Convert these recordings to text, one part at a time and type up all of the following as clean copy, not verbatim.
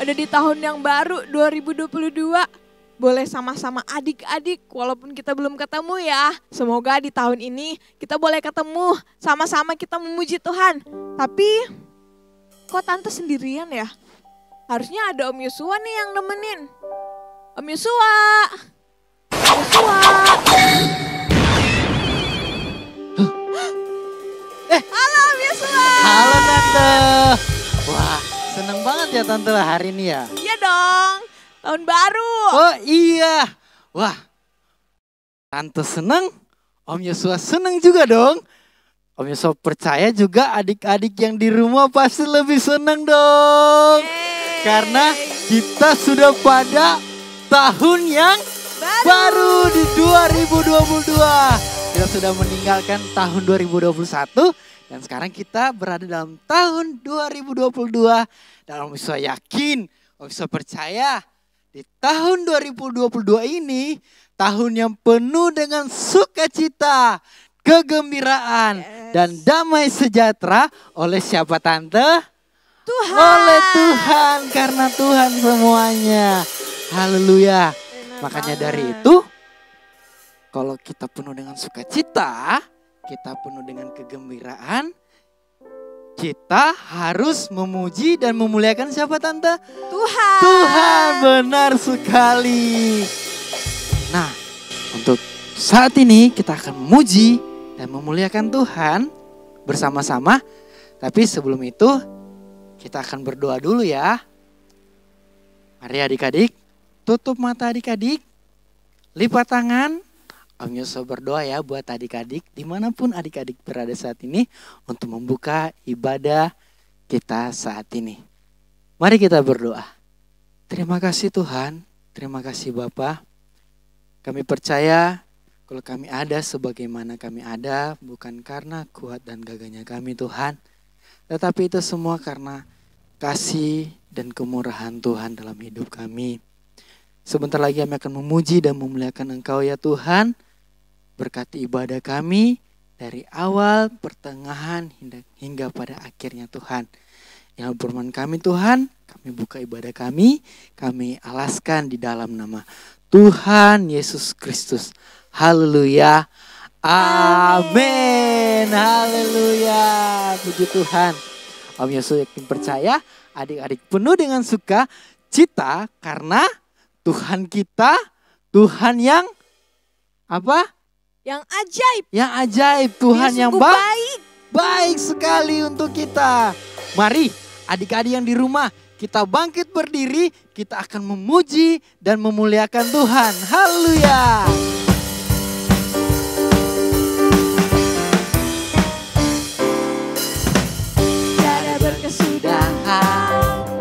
Udah di tahun yang baru 2022. Boleh sama-sama adik-adik walaupun kita belum ketemu ya. Semoga di tahun ini kita boleh ketemu, sama-sama kita memuji Tuhan. Tapi kok tante sendirian ya? Harusnya ada Om Yosua nih yang nemenin. Om Yosua. Om Yosua. Halo Om Yosua. Halo Tante. Wah, seneng banget ya Tante hari ini ya. Iya dong, tahun baru. Oh iya. Wah, Tante seneng, Om Yosua seneng juga dong. Om Yosua percaya juga adik-adik yang di rumah pasti lebih seneng dong. Yeay. Karena kita sudah pada tahun yang baru di 2022. Kita sudah meninggalkan tahun 2021 dan sekarang kita berada dalam tahun 2022. Dan Om Yosua yakin, Om Yosua percaya di tahun 2022 ini tahun yang penuh dengan sukacita, kegembiraan, dan damai sejahtera oleh siapa Tante? Tuhan. Oleh Tuhan, karena Tuhan semuanya. Haleluya. Makanya dari itu, kalau kita penuh dengan sukacita, kita penuh dengan kegembiraan, kita harus memuji dan memuliakan siapa Tante? Tuhan. Tuhan, benar sekali. Nah, untuk saat ini kita akan memuji dan memuliakan Tuhan bersama-sama. Tapi sebelum itu, kita akan berdoa dulu ya. Mari adik-adik, tutup mata adik-adik, lipat tangan. Om Yosua berdoa ya buat adik-adik dimanapun adik-adik berada saat ini untuk membuka ibadah kita saat ini. Mari kita berdoa. Terima kasih Tuhan, terima kasih Bapa. Kami percaya kalau kami ada sebagaimana kami ada bukan karena kuat dan gagahnya kami Tuhan. Tetapi itu semua karena kasih dan kemurahan Tuhan dalam hidup kami. Sebentar lagi kami akan memuji dan memuliakan Engkau ya Tuhan. Berkati ibadah kami dari awal, pertengahan hingga pada akhirnya Tuhan. Yang berman kami Tuhan, kami buka ibadah kami alaskan di dalam nama Tuhan Yesus Kristus. Haleluya. Amin. Haleluya. Puji Tuhan. Om Yosua yakin percaya adik-adik penuh dengan sukacita karena Tuhan kita, Tuhan yang apa? Yang ajaib. Yang ajaib, Tuhan yang baik. Baik sekali untuk kita. Mari adik-adik yang di rumah kita bangkit berdiri, kita akan memuji dan memuliakan Tuhan. Haleluya. Tiada berkesudahan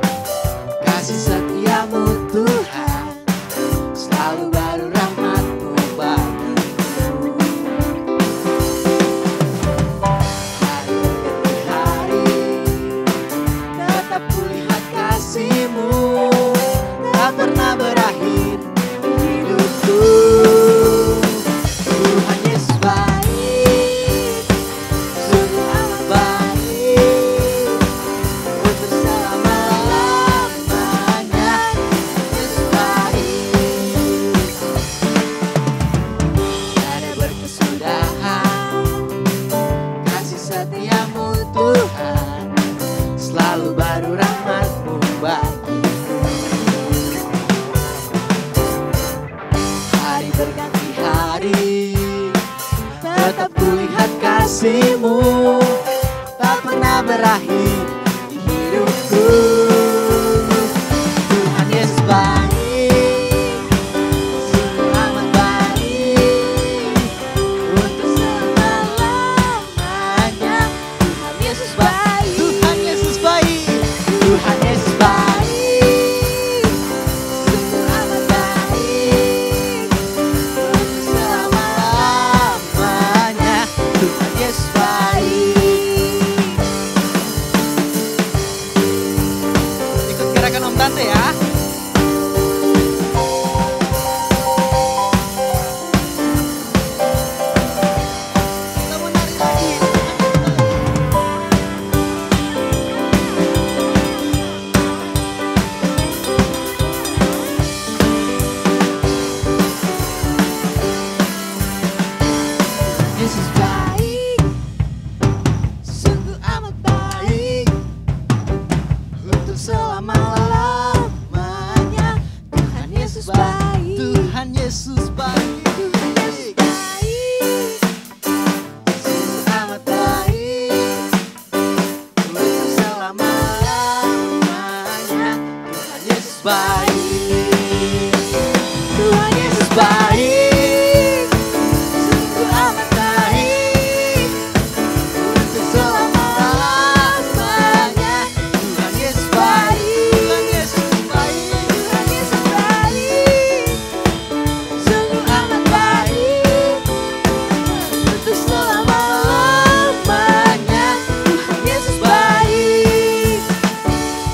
kasih setiamu Tuhan, selalu baru rahmat-Mu bagiku. Hari tetap kulihat kasih-Mu, tak pernah berakhir di hidupku. Tuhan Yesus baik, sungguh amat baik, untuk selama-lamanya. Yesus baik, tiada berkesudahan kasih setiamu Tuhan, selalu baru rahmat-Mu bagiku. Hari berganti hari, tetap kulihat kasih-Mu, tak pernah berakhir di hidupku. Tuhan Yesus baik, sungguh amat baik, untuk selama-lamanya. Tuhan Yesus baik, Tuhan Yesus baik, Tuhan Yesus baik, sungguh amat baik, untuk selama-lamanya. Tuhan Yesus baik. Yesus baik, sungguh amat baik, untuk selama-lamanya. Tuhan Yesus baik, Tuhan Yesus baik, Tuhan Yesus baik, sungguh amat baik, untuk selama-lamanya. Tuhan Yesus baik, Tuhan Yesus baik, sungguh amat baik, untuk selama-lamanya. Tuhan Yesus baik, Tuhan Yesus baik, Tuhan Yesus baik, sungguh amat baik, untuk selama-lamanya. Tuhan Yesus baik,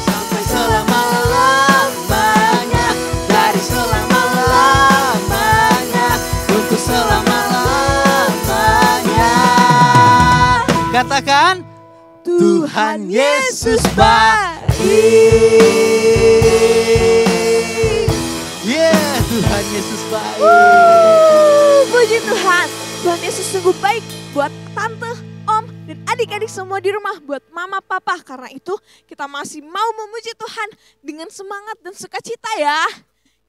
sampai selama-lamanya, dari selama-lamanya, untuk selama-lamanya. Katakan, Tuhan Yesus baik. Yeah, Tuhan Yesus baik. Puji Tuhan, Tuhan Yesus sungguh baik buat tante, om, dan adik-adik semua di rumah, buat mama, papa. Karena itu kita masih mau memuji Tuhan dengan semangat dan sukacita ya.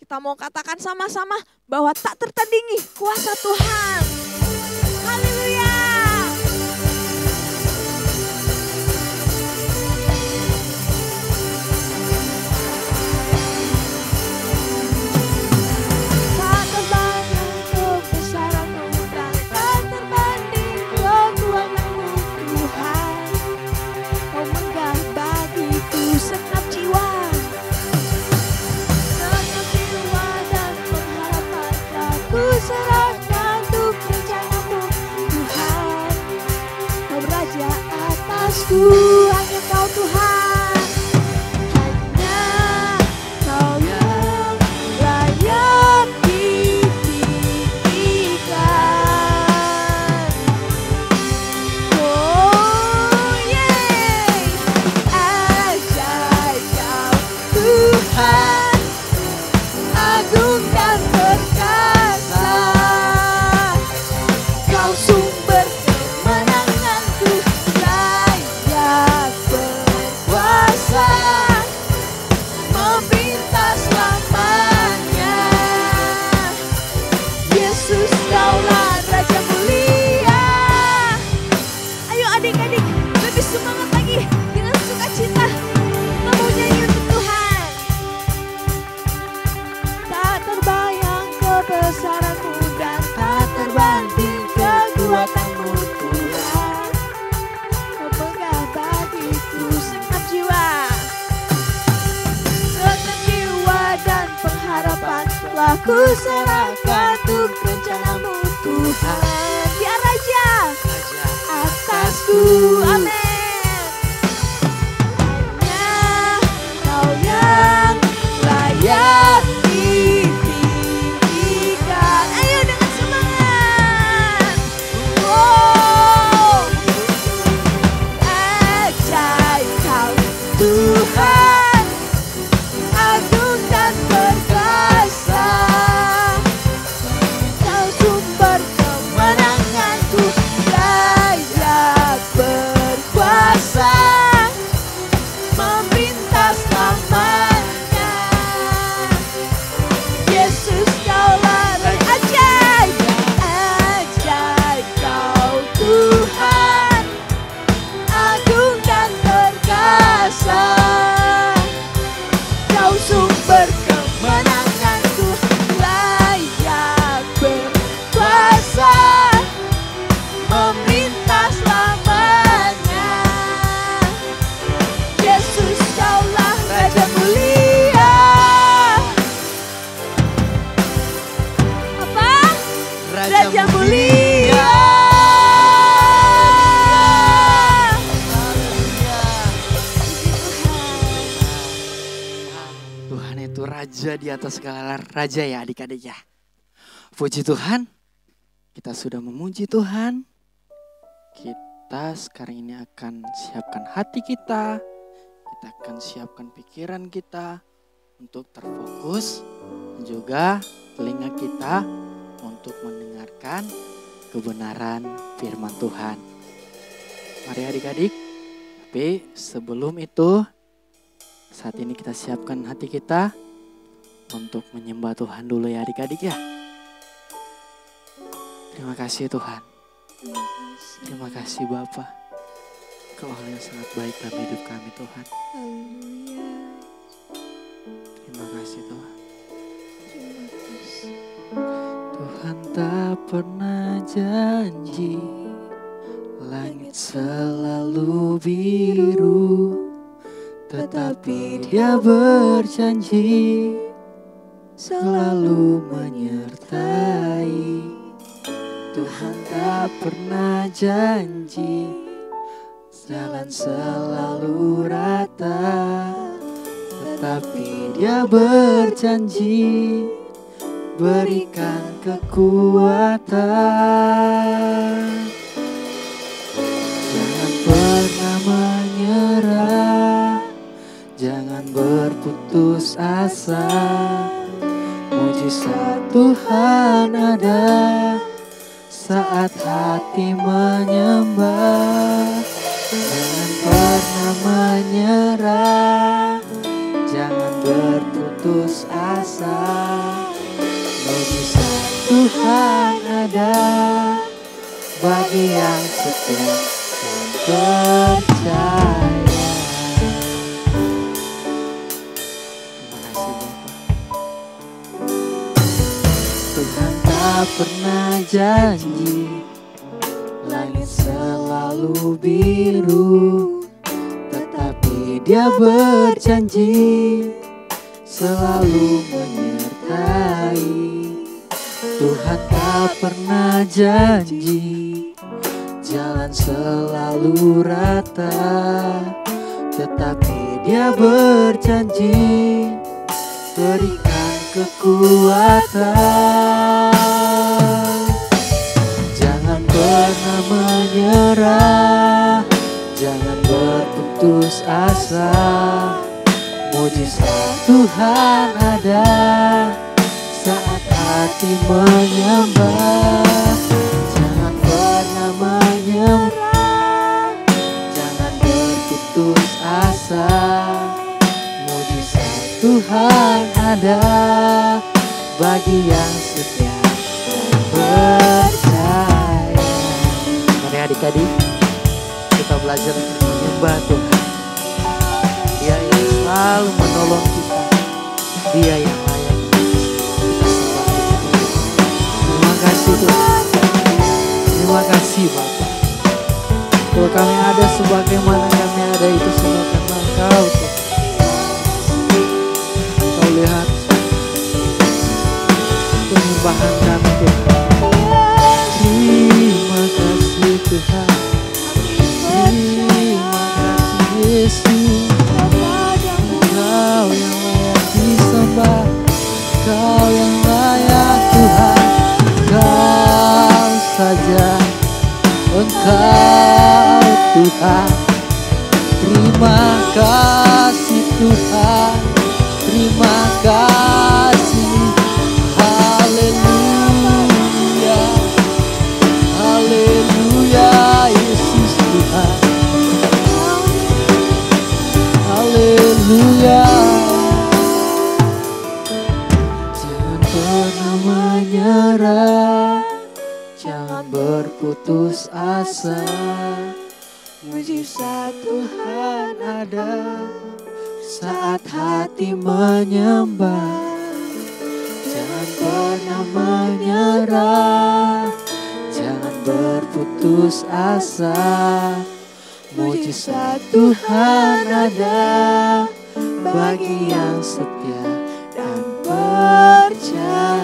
Kita mau katakan sama-sama bahwa tak tertandingi kuasa Tuhan. Haleluya. Tak terbanding kebesaran-Mu dan tak terbanding kekuasan-Mu Tuhan. Kau megah bagiku segenap jiwa. Segenap jiwa dan pengharapan telah ku serahkan untuk rencana-Mu Tuhan. Kau beraja atasku, hanya Kau Tuhan. Hanya Kau yang layak ditinggikan. Oh yeah, ajaib Kau Tuhan, agung dan perkasa. Kau sumber kemenanganku, layak berkuasa, meminta selamanya. Yesus Kaulah Raja mulia. Ayo adik-adik, lebih semangat lagi dengan sukacita. Kita mau nyanyi untuk Tuhan. Tak terbayang kebesaran-Mu dan tak terbanding kekuatan-Mu Tuhan. Kau megah bagiku segenap jiwa. Segenap jiwa dan pengharapan telah ku serahkan untuk rencana-Mu Tuhan. Ya Raja atasku, amin. Hanya Kau yang layak ditinggikan. Ayo dengan semangat. Oh, ajaib Kau Tuhan, agung dan perkasa. Kau sumber kemenanganku, layak berkuasa, meminta selamanya. Yesus Kaulah Raja. Ajaib, ajaib Kau Tuhan, agung dan perkasa. Kau sumber kemenanganku, layak berkuasa, meminta selamanya. Yesus Kaulah Raja mulia. Apa? Raja mulia. Tuhan itu raja di atas segala raja ya adik-adik ya. Puji Tuhan, kita sudah memuji Tuhan. Kita sekarang ini akan siapkan hati kita. Kita akan siapkan pikiran kita untuk terfokus. Dan juga telinga kita untuk mendengarkan kebenaran firman Tuhan. Mari adik-adik, tapi sebelum itu saat ini kita siapkan hati kita untuk menyembah Tuhan dulu ya adik-adik ya. Terima kasih Tuhan. Terima kasih Bapa. Kau hal yang sangat baik dalam hidup kami Tuhan. Terima kasih Tuhan. Tuhan tak pernah janji langit selalu biru, tetapi Dia berjanji selalu menyertai. Tuhan tak pernah janji jalan selalu rata, tetapi Dia berjanji berikan kekuatan. Jangan pernah menyerah, jangan berputus asa. Mujizat Tuhan ada saat hati menyembah. Jangan pernah menyerah, jangan berputus asa. Mujizat Tuhan ada bagi yang setia dan percaya. Terima kasih Bapak. Tuhan tak pernah janji langit selalu biru, tetapi Dia berjanji selalu menyertai. Tuhan tak pernah janji jalan selalu rata, tetapi Dia berjanji berikan kekuatan. Jangan pernah menyerah, jangan berputus asa. Mujizat Tuhan ada saat hati menyembah. Jangan pernah menyerah, jangan berputus asa. Mujizat Tuhan ada bagi yang setia dan percaya. Mari adik-adik, kita belajar untuk menyembah Tuhan. Dia yang selalu menolong kita, Dia yang layak kita sembah. Terima kasih Tuhan. Terima kasih Bapak. Kalau kami ada sebagaimana kami ada itu semua karena Engkau Tuhan. Kau lihat penyembahan kami Tuhan. Terima kasih Tuhan. Terima kasih Yesus. Engkau yang layak disembah, Engkau yang layak Tuhan. Engkau saja, Engkau Tuhan. Terima kasih Tuhan. Terima kasih. Haleluya. Haleluya Yesus Tuhan. Haleluya. Jangan pernah menyerah, jangan berputus asa. Mujizat Tuhan ada saat hati menyembah. Jangan pernah menyerah, jangan berputus asa. Mujizat Tuhan ada bagi yang setia dan percaya.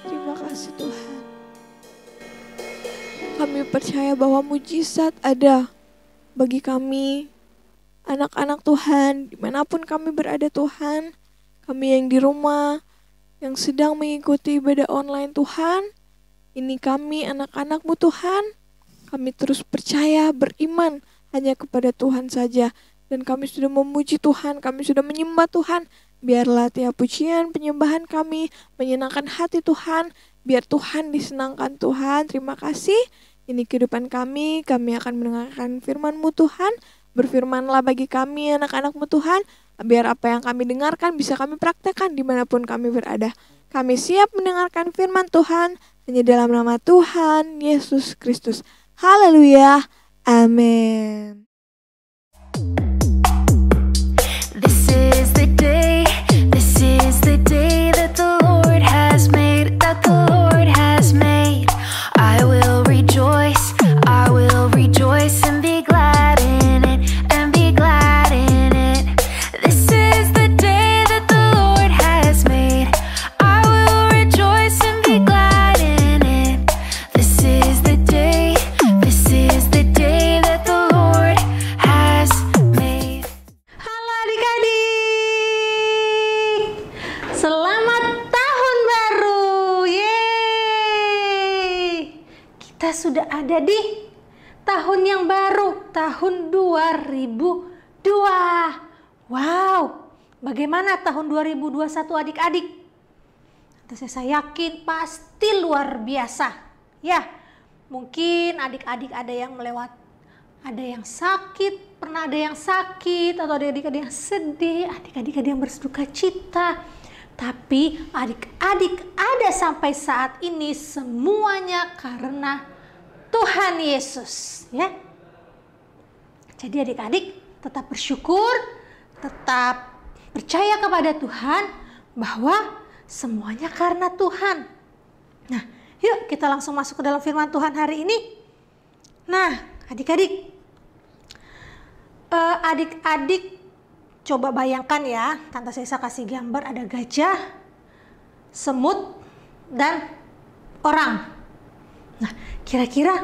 Terima kasih Tuhan. Kami percaya bahwa mujizat ada bagi kami, anak-anak Tuhan, dimanapun kami berada Tuhan. Kami yang di rumah, yang sedang mengikuti ibadah online Tuhan. Ini kami anak-anak-Mu Tuhan. Kami terus percaya, beriman hanya kepada Tuhan saja. Dan kami sudah memuji Tuhan, kami sudah menyembah Tuhan Biarlah tiap pujian penyembahan kami menyenangkan hati Tuhan. Biar Tuhan disenangkan Tuhan. Terima kasih. Ini kehidupan kami akan mendengarkan firman-Mu Tuhan. Berfirmanlah bagi kami anak-anak-Mu Tuhan. Biar apa yang kami dengarkan bisa kami praktekkan dimanapun kami berada. Kami siap mendengarkan firman Tuhan. Hanya dalam nama Tuhan Yesus Kristus. Haleluya. Amin. This is the day that the Lord has made, I will rejoice and be glad in it, This is the day that the Lord has made, I will rejoice and be glad in it. This is the day that the Lord has made. Halo adik-adik, selamat tahun baru, yeay. Kita sudah ada di tahun yang baru, tahun 2002. Wow, bagaimana tahun 2021 adik-adik? Saya yakin pasti luar biasa. Ya, mungkin adik-adik ada yang ada yang sakit, pernah ada yang sakit, atau adik-adik yang sedih, adik-adik ada yang bersuka cita. Tapi adik-adik ada sampai saat ini semuanya karena Tuhan Yesus, ya. Jadi adik-adik tetap bersyukur, tetap percaya kepada Tuhan bahwa semuanya karena Tuhan. Nah, yuk kita langsung masuk ke dalam firman Tuhan hari ini. Nah, adik-adik, adik-adik coba bayangkan ya, Tante Sesa kasih gambar ada gajah, semut, dan orang. Nah, kira-kira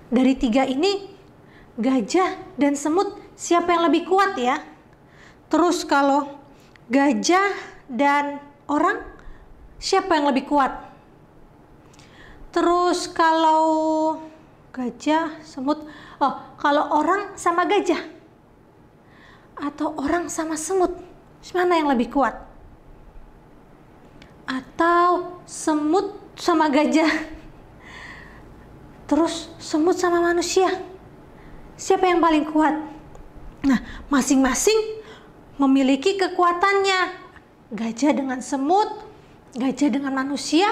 dari tiga ini, gajah dan semut, siapa yang lebih kuat ya? Terus kalau gajah dan orang, siapa yang lebih kuat? Terus kalau gajah, semut, kalau orang sama gajah atau orang sama semut, mana yang lebih kuat? Atau semut sama gajah, terus semut sama manusia, siapa yang paling kuat? Nah, masing-masing memiliki kekuatannya. Gajah dengan semut, gajah dengan manusia,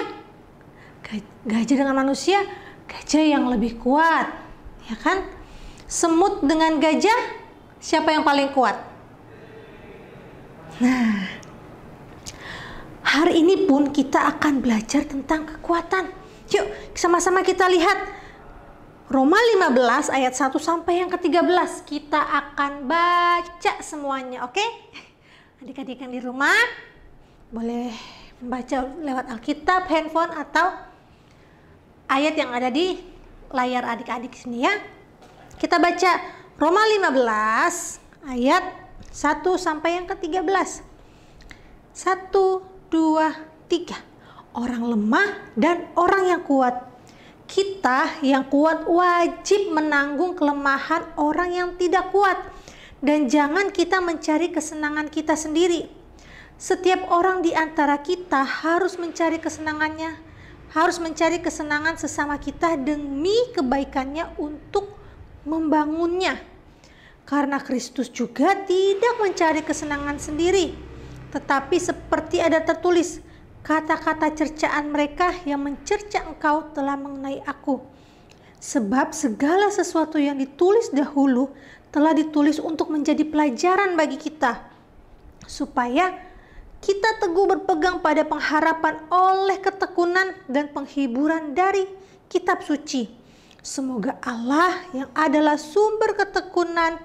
gajah yang lebih kuat, ya kan? Semut dengan gajah, siapa yang paling kuat? Nah, hari ini pun kita akan belajar tentang kekuatan. Yuk, sama-sama kita lihat Roma 15 ayat 1 sampai yang ke-13. Kita akan baca semuanya, oke? Adik-adik yang di rumah boleh membaca lewat Alkitab, handphone, atau ayat yang ada di layar adik-adik sini ya. Kita baca Roma 15 ayat 1 sampai yang ke-13. 1, 2, 3. Orang lemah dan orang yang kuat. Kita yang kuat wajib menanggung kelemahan orang yang tidak kuat. Dan jangan kita mencari kesenangan kita sendiri. Setiap orang di antara kita harus mencari kesenangannya, harus mencari kesenangan sesama kita demi kebaikannya untuk membangunnya. Karena Kristus juga tidak mencari kesenangan sendiri, tetapi seperti ada tertulis, kata-kata cercaan mereka yang mencerca engkau telah mengenai aku. Sebab segala sesuatu yang ditulis dahulu telah ditulis untuk menjadi pelajaran bagi kita, supaya kita teguh berpegang pada pengharapan oleh ketekunan dan penghiburan dari kitab suci. Semoga Allah yang adalah sumber ketekunan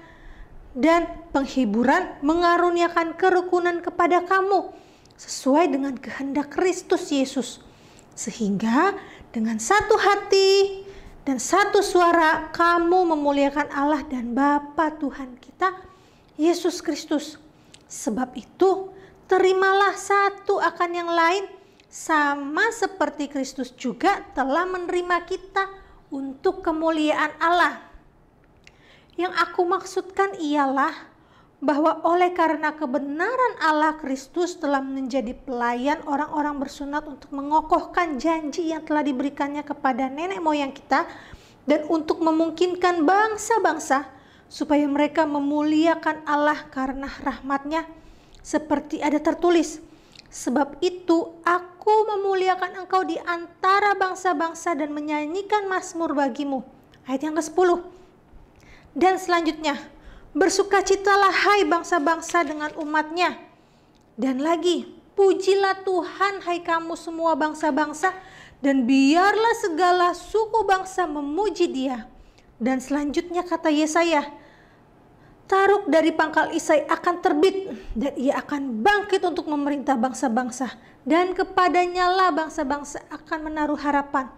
dan penghiburan mengaruniakan kerukunan kepada kamu sesuai dengan kehendak Kristus Yesus, sehingga dengan satu hati dan satu suara kamu memuliakan Allah dan Bapa Tuhan kita Yesus Kristus. Sebab itu terimalah satu akan yang lain, sama seperti Kristus juga telah menerima kita untuk kemuliaan Allah. Yang aku maksudkan ialah bahwa oleh karena kebenaran Allah, Kristus telah menjadi pelayan orang-orang bersunat untuk mengokohkan janji yang telah diberikannya kepada nenek moyang kita dan untuk memungkinkan bangsa-bangsa supaya mereka memuliakan Allah karena rahmat-Nya, seperti ada tertulis, sebab itu aku memuliakan engkau di antara bangsa-bangsa dan menyanyikan mazmur bagimu. Ayat yang ke-10. Dan selanjutnya, bersukacitalah hai bangsa-bangsa dengan umat-Nya. Dan lagi, pujilah Tuhan hai kamu semua bangsa-bangsa, dan biarlah segala suku bangsa memuji Dia. Dan selanjutnya kata Yesaya, Taruk dari pangkal Isai akan terbit, dan ia akan bangkit untuk memerintah bangsa-bangsa, dan kepadanya lah bangsa-bangsa akan menaruh harapan.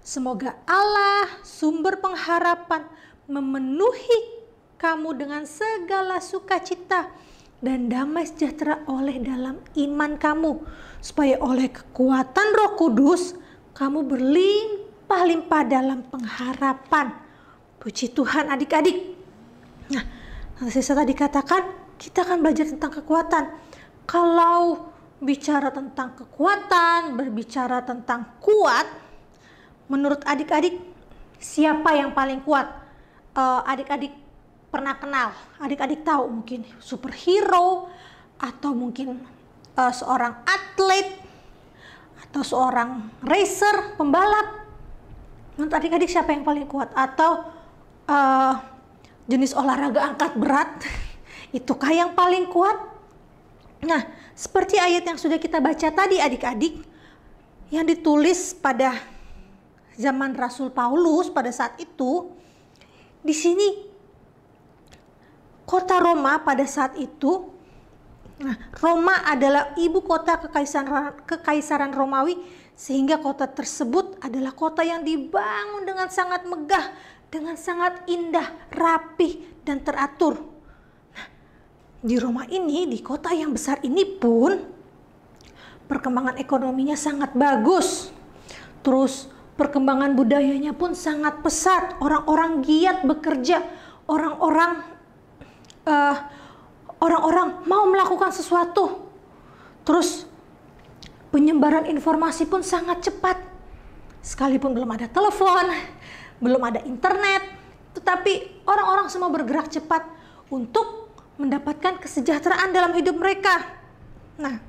Semoga Allah, sumber pengharapan, memenuhi kamu dengan segala sukacita dan damai sejahtera oleh dalam iman kamu, supaya oleh kekuatan Roh Kudus kamu berlimpah-limpah dalam pengharapan. Puji Tuhan adik-adik. Nah, saya tadi katakan kita akan belajar tentang kekuatan. Kalau bicara tentang kekuatan, berbicara tentang kuat, menurut adik-adik siapa yang paling kuat? Adik-adik pernah kenal, adik-adik tahu mungkin superhero, atau mungkin seorang atlet, atau seorang racer, pembalap. Menurut adik-adik siapa yang paling kuat? Atau jenis olahraga angkat berat, itukah yang paling kuat? Nah, seperti ayat yang sudah kita baca tadi adik-adik, yang ditulis pada zaman Rasul Paulus pada saat itu, di sini kota Roma pada saat itu, nah, Roma adalah ibu kota kekaisaran Romawi, sehingga kota tersebut adalah kota yang dibangun dengan sangat megah, dengan sangat indah, rapih, dan teratur. Nah, di Roma ini, di kota yang besar ini pun, perkembangan ekonominya sangat bagus. Terus perkembangan budayanya pun sangat pesat. Orang-orang giat bekerja, orang-orang mau melakukan sesuatu. Terus penyebaran informasi pun sangat cepat. Sekalipun belum ada telepon, belum ada internet, tetapi orang-orang semua bergerak cepat untuk mendapatkan kesejahteraan dalam hidup mereka. Nah,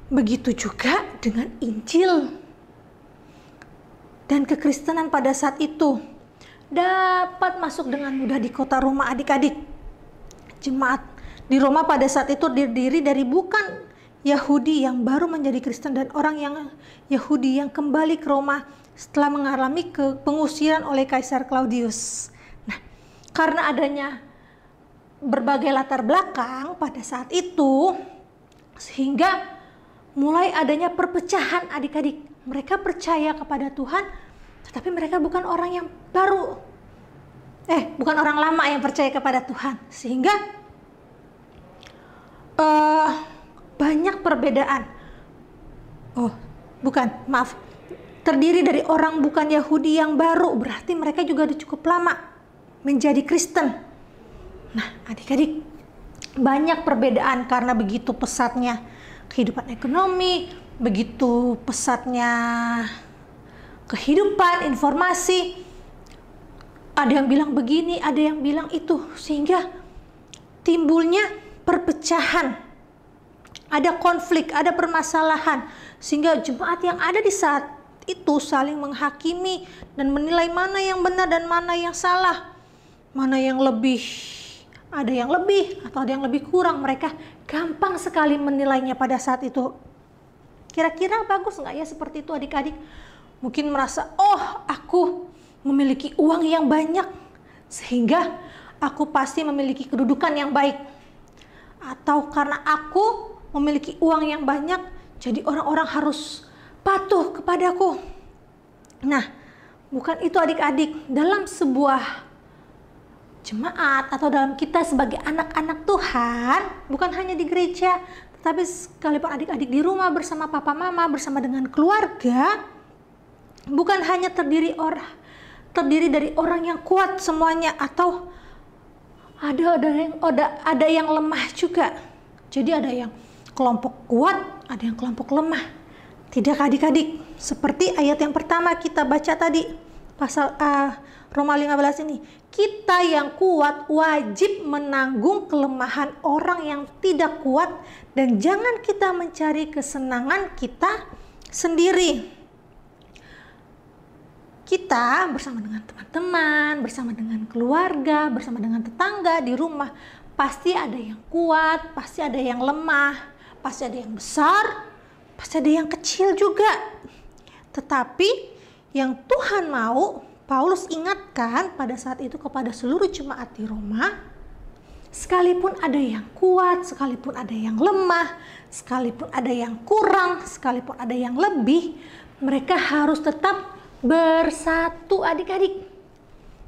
begitu juga dengan Injil dan kekristenan pada saat itu dapat masuk dengan mudah di kota Roma adik-adik. Jemaat di Roma pada saat itu terdiri dari bukan Yahudi yang baru menjadi Kristen dan orang yang Yahudi yang kembali ke Roma setelah mengalami pengusiran oleh Kaisar Claudius. Nah, karena adanya berbagai latar belakang pada saat itu, sehingga mulai adanya perpecahan adik-adik. Mereka percaya kepada Tuhan, tetapi mereka bukan orang yang baru. Bukan orang lama yang percaya kepada Tuhan. Sehingga banyak perbedaan. Terdiri dari orang bukan Yahudi yang baru, berarti mereka juga udah cukup lama menjadi Kristen. Nah, adik-adik, banyak perbedaan karena begitu pesatnya kehidupan ekonomi, begitu pesatnya kehidupan, informasi. Ada yang bilang begini, ada yang bilang itu, sehingga timbulnya perpecahan, ada konflik, ada permasalahan, sehingga jemaat yang ada di saat itu saling menghakimi dan menilai mana yang benar dan mana yang salah, mana yang lebih, ada yang lebih atau ada yang lebih kurang. Mereka gampang sekali menilainya pada saat itu. Kira-kira bagus nggak ya seperti itu adik-adik? Mungkin merasa, aku memiliki uang yang banyak sehingga aku pasti memiliki kedudukan yang baik. Atau karena aku memiliki uang yang banyak, jadi orang-orang harus patuh kepadaku. Nah, bukan itu adik-adik. Dalam sebuah jemaat atau dalam kita sebagai anak-anak Tuhan, bukan hanya di gereja, tetapi sekalipun adik-adik di rumah bersama papa mama, bersama dengan keluarga, bukan hanya terdiri dari orang yang kuat semuanya, atau ada yang lemah juga. Jadi ada yang kelompok kuat, ada yang kelompok lemah. Tidak adik-adik, seperti ayat yang pertama kita baca tadi, pasal Roma 15 ini. Kita yang kuat wajib menanggung kelemahan orang yang tidak kuat, dan jangan kita mencari kesenangan kita sendiri. Kita bersama dengan teman-teman, bersama dengan keluarga, bersama dengan tetangga di rumah, pasti ada yang kuat, pasti ada yang lemah, pasti ada yang besar, pasti ada yang kecil juga. Tetapi yang Tuhan mau, Paulus ingatkan pada saat itu kepada seluruh jemaat di Roma, sekalipun ada yang kuat, sekalipun ada yang lemah, sekalipun ada yang kurang, sekalipun ada yang lebih, mereka harus tetap bersatu adik-adik.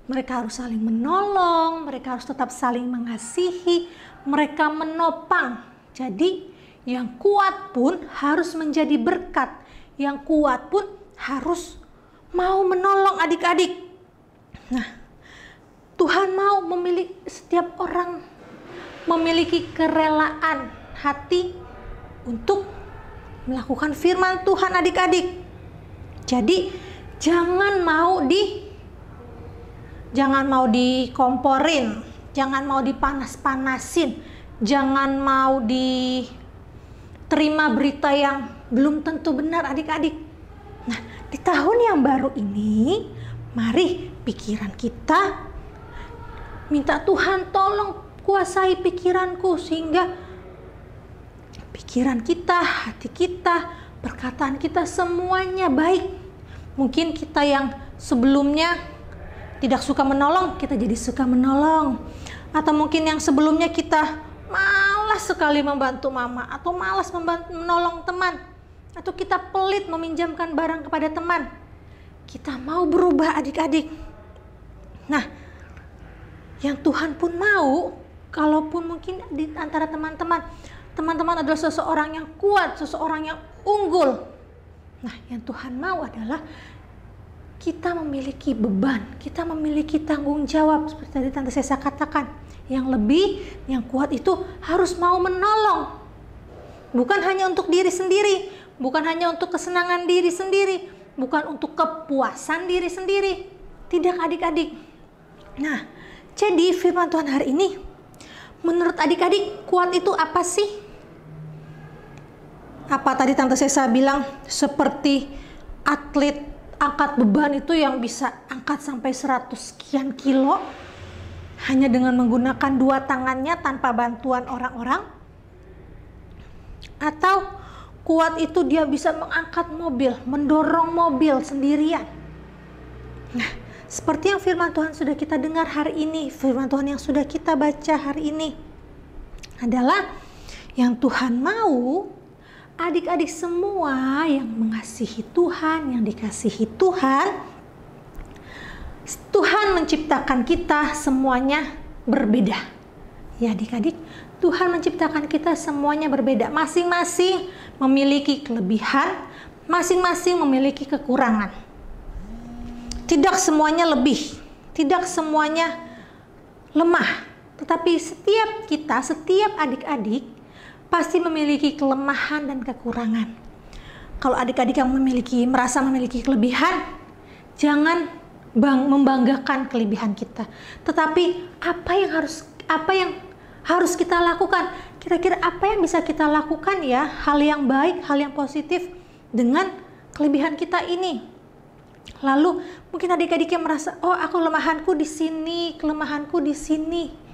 Mereka harus saling menolong, mereka harus tetap saling mengasihi, mereka menopang. Jadi yang kuat pun harus menjadi berkat, yang kuat pun harus mau menolong adik-adik. Nah, Tuhan mau memiliki setiap orang memiliki kerelaan hati untuk melakukan firman Tuhan adik-adik. Jadi jangan mau dikomporin, jangan mau dipanas-panasin, jangan mau diterima berita yang belum tentu benar adik-adik. Nah, di tahun yang baru ini, mari pikiran kita minta Tuhan tolong kuasai pikiranku, sehingga pikiran kita, hati kita, perkataan kita semuanya baik. Mungkin kita yang sebelumnya tidak suka menolong, kita jadi suka menolong. Atau mungkin yang sebelumnya kita malas sekali membantu mama, atau malas menolong teman, atau kita pelit meminjamkan barang kepada teman. Kita mau berubah adik-adik. Nah, yang Tuhan pun mau, kalaupun mungkin di antara teman-teman adalah seseorang yang kuat, seseorang yang unggul. Nah, yang Tuhan mau adalah kita memiliki beban, kita memiliki tanggung jawab. Seperti tadi Tante Sesa katakan, yang lebih, yang kuat itu harus mau menolong. Bukan hanya untuk diri sendiri, bukan hanya untuk kesenangan diri sendiri, bukan untuk kepuasan diri sendiri. Tidak adik-adik. Nah, jadi firman Tuhan hari ini, menurut adik-adik, kuat itu apa sih? Apa tadi Tante Sesa bilang, seperti atlet angkat beban itu yang bisa angkat sampai 100 sekian kilo hanya dengan menggunakan 2 tangannya tanpa bantuan orang-orang? Atau kuat itu dia bisa mengangkat mobil, mendorong mobil sendirian? Nah, seperti yang firman Tuhan sudah kita dengar hari ini, firman Tuhan yang sudah kita baca hari ini adalah yang Tuhan mau adik-adik semua yang mengasihi Tuhan, yang dikasihi Tuhan. Tuhan menciptakan kita semuanya berbeda. Ya adik-adik, Tuhan menciptakan kita semuanya berbeda. Masing-masing memiliki kelebihan, masing-masing memiliki kekurangan. Tidak semuanya lebih, tidak semuanya lemah. Tetapi setiap kita, setiap adik-adik pasti memiliki kelemahan dan kekurangan. Kalau adik-adik yang merasa memiliki kelebihan, jangan membanggakan kelebihan kita. Tetapi apa yang harus kita lakukan? Kira-kira apa yang bisa kita lakukan ya? Hal yang baik, hal yang positif dengan kelebihan kita ini. Lalu mungkin adik-adik yang merasa, oh aku kelemahanku di sini, kelemahanku di sini.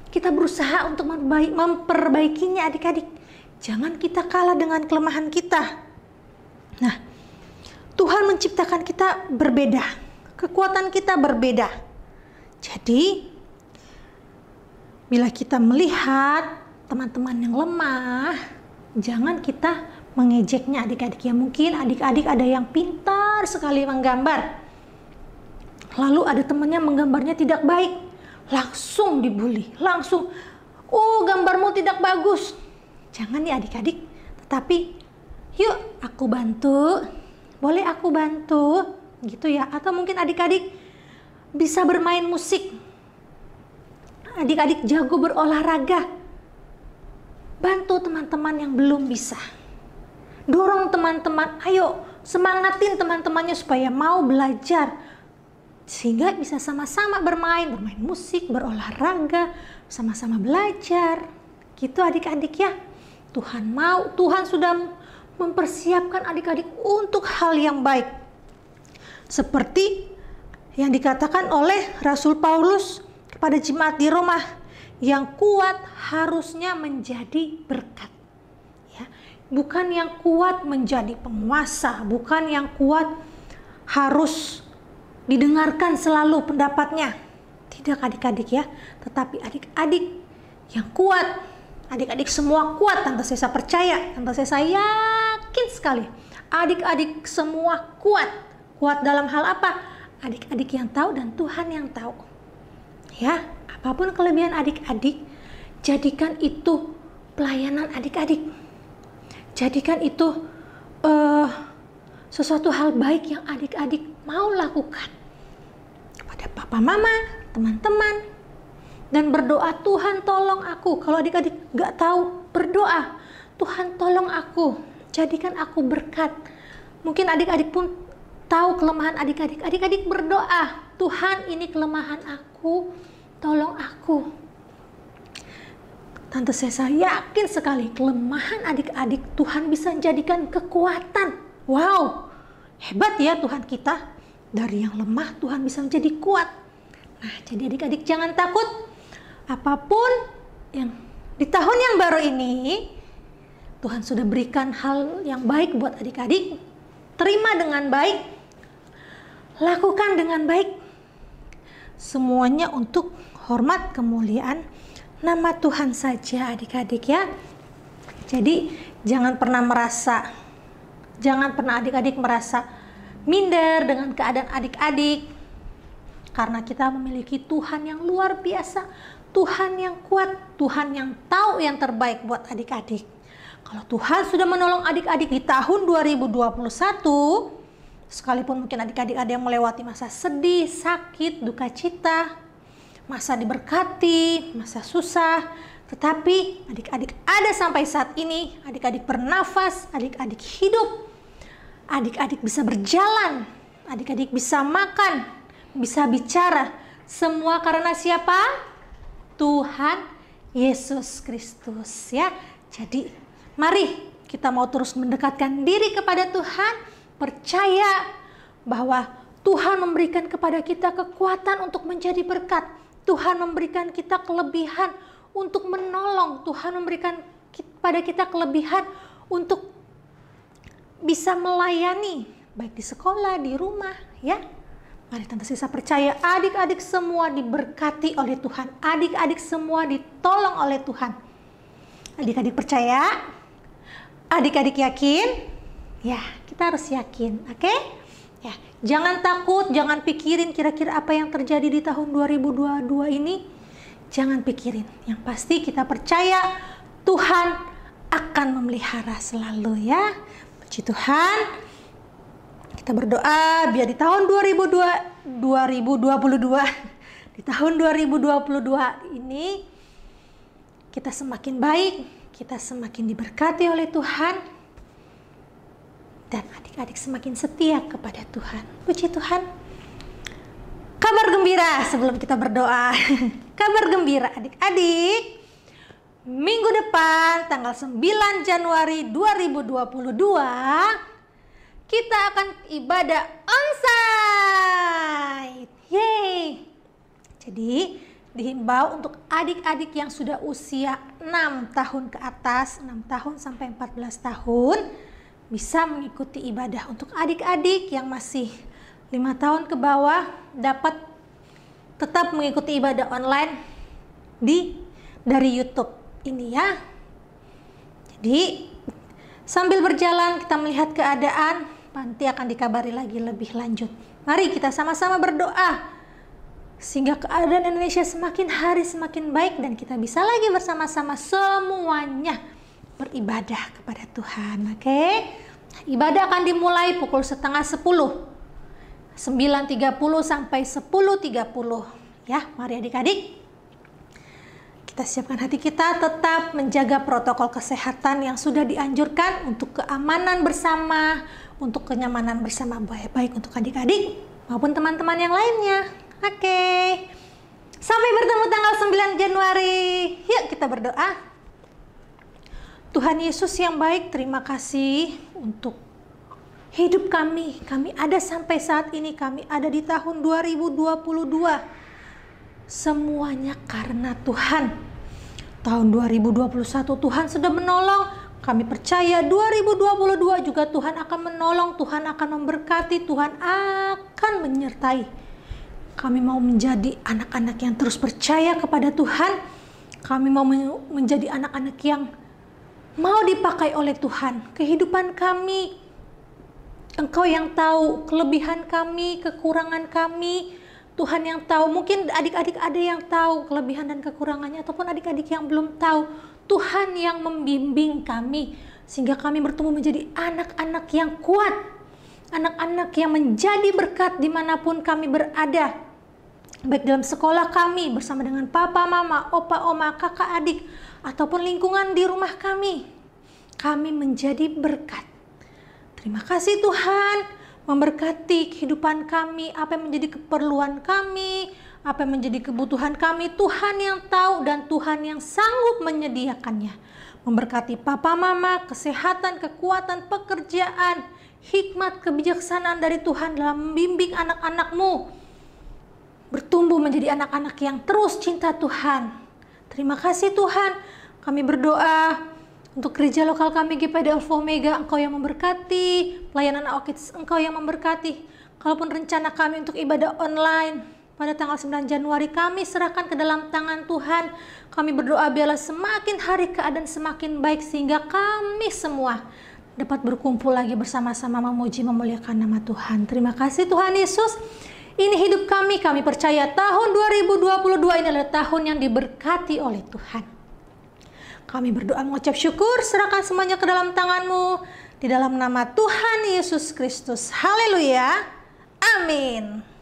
Kita berusaha untuk memperbaikinya adik-adik. Jangan kita kalah dengan kelemahan kita. Nah, Tuhan menciptakan kita berbeda. Kekuatan kita berbeda. Jadi, bila kita melihat teman-teman yang lemah, jangan kita mengejeknya adik-adik. Ya mungkin adik-adik ada yang pintar sekali menggambar. Lalu ada temannya menggambarnya tidak baik. Langsung dibully, langsung, oh gambarmu tidak bagus. Jangan ya adik-adik, tetapi yuk aku bantu, boleh aku bantu, gitu ya. Atau mungkin adik-adik bisa bermain musik, adik-adik jago berolahraga, bantu teman-teman yang belum bisa. Dorong teman-teman, ayo semangatin teman-temannya supaya mau belajar. Sehingga bisa sama-sama bermain musik, berolahraga, sama-sama belajar. Gitu adik-adik ya. Tuhan sudah mempersiapkan adik-adik untuk hal yang baik. Seperti yang dikatakan oleh Rasul Paulus kepada jemaat di Roma, yang kuat harusnya menjadi berkat. Ya, bukan yang kuat menjadi penguasa, bukan yang kuat harus didengarkan selalu pendapatnya. Tidak adik-adik ya, tetapi adik-adik yang kuat, adik-adik semua kuat. Tante Sesa percaya, Tante Sesa yakin sekali, adik-adik semua kuat. Kuat dalam hal apa? Adik-adik yang tahu dan Tuhan yang tahu. Ya, apapun kelebihan adik-adik, jadikan itu pelayanan adik-adik. Jadikan itu sesuatu hal baik yang adik-adik mau lakukan kepada papa mama, teman-teman, dan berdoa, Tuhan tolong aku. Kalau adik-adik gak tahu, berdoa, Tuhan tolong aku, jadikan aku berkat. Mungkin adik-adik pun tahu kelemahan adik-adik. Adik-adik berdoa, Tuhan ini kelemahan aku, tolong aku. Tante Sesa yakin sekali kelemahan adik-adik Tuhan bisa jadikan kekuatan. Wow, hebat ya Tuhan kita. Dari yang lemah Tuhan bisa menjadi kuat. Nah, jadi adik-adik jangan takut. Apapun yang di tahun yang baru ini, Tuhan sudah berikan hal yang baik buat adik-adik. Terima dengan baik, lakukan dengan baik. Semuanya untuk hormat kemuliaan nama Tuhan saja adik-adik ya. Jadi jangan pernah adik-adik merasa minder dengan keadaan adik-adik. Karena kita memiliki Tuhan yang luar biasa, Tuhan yang kuat, Tuhan yang tahu yang terbaik buat adik-adik. Kalau Tuhan sudah menolong adik-adik di tahun 2021, sekalipun mungkin adik-adik ada yang melewati masa sedih, sakit, duka cita, masa diberkati, masa susah, tetapi adik-adik ada sampai saat ini, adik-adik bernafas, adik-adik hidup, adik-adik bisa berjalan, adik-adik bisa makan, bisa bicara. Semua karena siapa? Tuhan Yesus Kristus ya. Jadi mari kita mau terus mendekatkan diri kepada Tuhan, percaya bahwa Tuhan memberikan kepada kita kekuatan untuk menjadi berkat. Tuhan memberikan kita kelebihan untuk menolong. Tuhan memberikan kepada kita kelebihan untuk bisa melayani, baik di sekolah, di rumah, ya. Mari Tante Sisa percaya adik-adik semua diberkati oleh Tuhan. Adik-adik semua ditolong oleh Tuhan. Adik-adik percaya? Adik-adik yakin? Ya, kita harus yakin, oke? Ya, jangan takut, jangan pikirin kira-kira apa yang terjadi di tahun 2022 ini. Jangan pikirin. Yang pasti kita percaya Tuhan akan memelihara selalu ya. Puji Tuhan. Kita berdoa biar di tahun 2022 di tahun 2022 ini kita semakin baik, kita semakin diberkati oleh Tuhan, dan adik-adik semakin setia kepada Tuhan. Puji Tuhan. Kabar gembira sebelum kita berdoa. Kabar gembira adik-adik. Minggu depan tanggal 9 Januari 2022 kita akan ibadah onsite. Yeay. Jadi dihimbau untuk adik-adik yang sudah usia 6 tahun ke atas, 6 tahun sampai 14 tahun bisa mengikuti ibadah. Untuk adik-adik yang masih 5 tahun ke bawah dapat tetap mengikuti ibadah online dari YouTube ini ya. Jadi sambil berjalan kita melihat keadaan, nanti akan dikabari lagi lebih lanjut. Mari kita sama-sama berdoa sehingga keadaan Indonesia semakin hari semakin baik dan kita bisa lagi bersama-sama semuanya beribadah kepada Tuhan. Oke? Ibadah akan dimulai pukul 9:30, 9:30 sampai 10:30 ya. Mari adik-adik Kita siapkan hati kita tetap menjaga protokol kesehatan yang sudah dianjurkan untuk keamanan bersama, untuk kenyamanan bersama, baik untuk adik-adik maupun teman-teman yang lainnya. Oke. Sampai bertemu tanggal 9 Januari. Yuk kita berdoa. Tuhan Yesus yang baik, terima kasih untuk hidup kami. Kami ada sampai saat ini, kami ada di tahun 2022. Semuanya karena Tuhan. Tahun 2021 Tuhan sudah menolong. Kami percaya 2022 juga Tuhan akan menolong, Tuhan akan memberkati, Tuhan akan menyertai. Kami mau menjadi anak-anak yang terus percaya kepada Tuhan. Kami mau menjadi anak-anak yang mau dipakai oleh Tuhan. Kehidupan kami, Engkau yang tahu kelebihan kami, kekurangan kami. Tuhan yang tahu, mungkin adik-adik ada yang tahu kelebihan dan kekurangannya, ataupun adik-adik yang belum tahu. Tuhan yang membimbing kami, sehingga kami bertumbuh menjadi anak-anak yang kuat. Anak-anak yang menjadi berkat dimanapun kami berada. Baik dalam sekolah kami, bersama dengan papa, mama, opa, oma, kakak, adik, ataupun lingkungan di rumah kami. Kami menjadi berkat. Terima kasih Tuhan. Memberkati kehidupan kami, apa yang menjadi keperluan kami, apa yang menjadi kebutuhan kami, Tuhan yang tahu dan Tuhan yang sanggup menyediakannya. Memberkati papa mama, kesehatan, kekuatan, pekerjaan, hikmat, kebijaksanaan dari Tuhan dalam membimbing anak-anak-Mu bertumbuh menjadi anak-anak yang terus cinta Tuhan. Terima kasih Tuhan. Kami berdoa untuk gereja lokal kami GPD Alpha Omega, Engkau yang memberkati. Pelayanan AOKids, Engkau yang memberkati. Kalaupun rencana kami untuk ibadah online pada tanggal 9 Januari, kami serahkan ke dalam tangan Tuhan. Kami berdoa biarlah semakin hari keadaan semakin baik, sehingga kami semua dapat berkumpul lagi bersama-sama memuji memuliakan nama Tuhan. Terima kasih Tuhan Yesus. Ini hidup kami percaya tahun 2022 ini adalah tahun yang diberkati oleh Tuhan. Kami berdoa mengucap syukur, serahkan semuanya ke dalam tangan-Mu. Di dalam nama Tuhan Yesus Kristus. Haleluya. Amin.